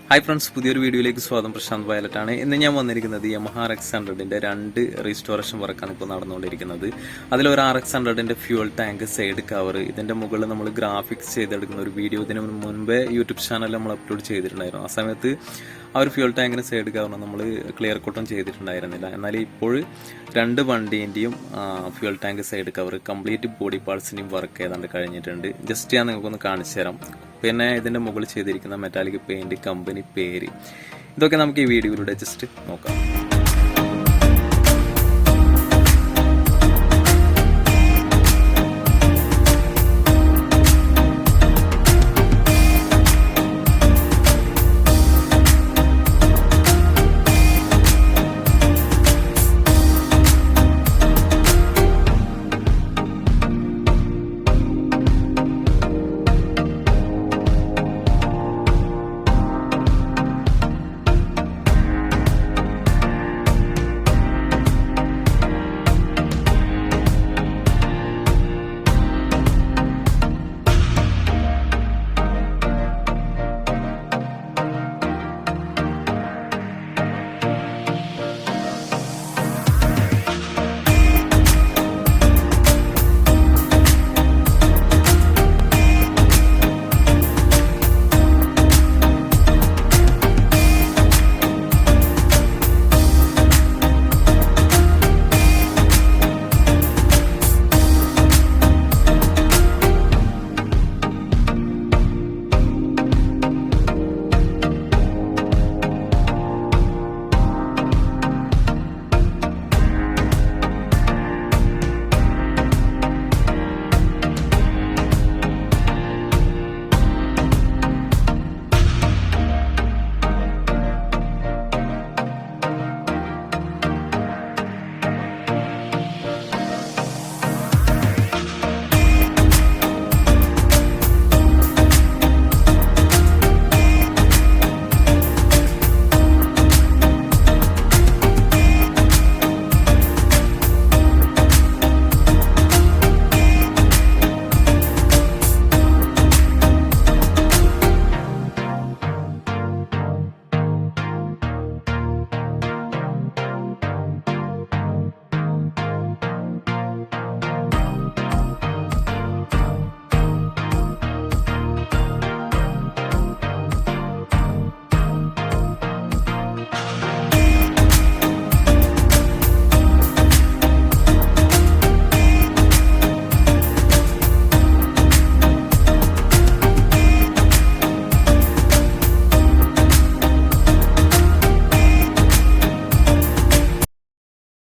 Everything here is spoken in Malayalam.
ഹായ് ഫ്രണ്ട്സ്, പുതിയൊരു വീഡിയോയിലേക്ക് സ്വാഗതം. പ്രശാന്ത് വയലറ്റാണ്. ഇന്ന് ഞാൻ വന്നിരിക്കുന്നത് Yamaha RX100ന്റെ 2 റീസ്റ്റോറേഷൻ വർക്കാണ് ഇപ്പോൾ നടന്നുകൊണ്ടിരിക്കുന്നത്. അതിലൊരു RX100ന്റെ ഫ്യൂൽ ടാങ്ക്, സൈഡ് കവർ, ഇതിന്റെ മുകളിൽ നമ്മൾ ഗ്രാഫിക്സ് ചെയ്തെടുക്കുന്ന ഒരു വീഡിയോ ഇതിന് മുൻപേ യൂട്യൂബ് ചാനലിൽ നമ്മൾ അപ്ലോഡ് ചെയ്തിട്ടുണ്ടായിരുന്നു. ആ സമയത്ത് ആ ഒരു ഫ്യൂൽ ടാങ്കിന് സൈഡ് കവറിന് നമ്മൾ ക്ലിയർ കോട്ടും ചെയ്തിട്ടുണ്ടായിരുന്നില്ല. എന്നാൽ ഇപ്പോൾ 2 വണ്ടീൻ്റെയും fuel tank, side cover, complete body പാർട്സിൻ്റെയും വർക്ക് ഏതാണ്ട് കഴിഞ്ഞിട്ടുണ്ട്. ജസ്റ്റ് ഞാൻ നിങ്ങൾക്കൊന്ന് കാണിച്ചു തരാം. പിന്നെ ഇതിൻ്റെ മുകളിൽ ചെയ്തിരിക്കുന്ന മെറ്റാലിക് പെയിൻറ്, കമ്പനി പേര്, ഇതൊക്കെ നമുക്ക് ഈ വീഡിയോയിലൂടെ ജസ്റ്റ് നോക്കാം.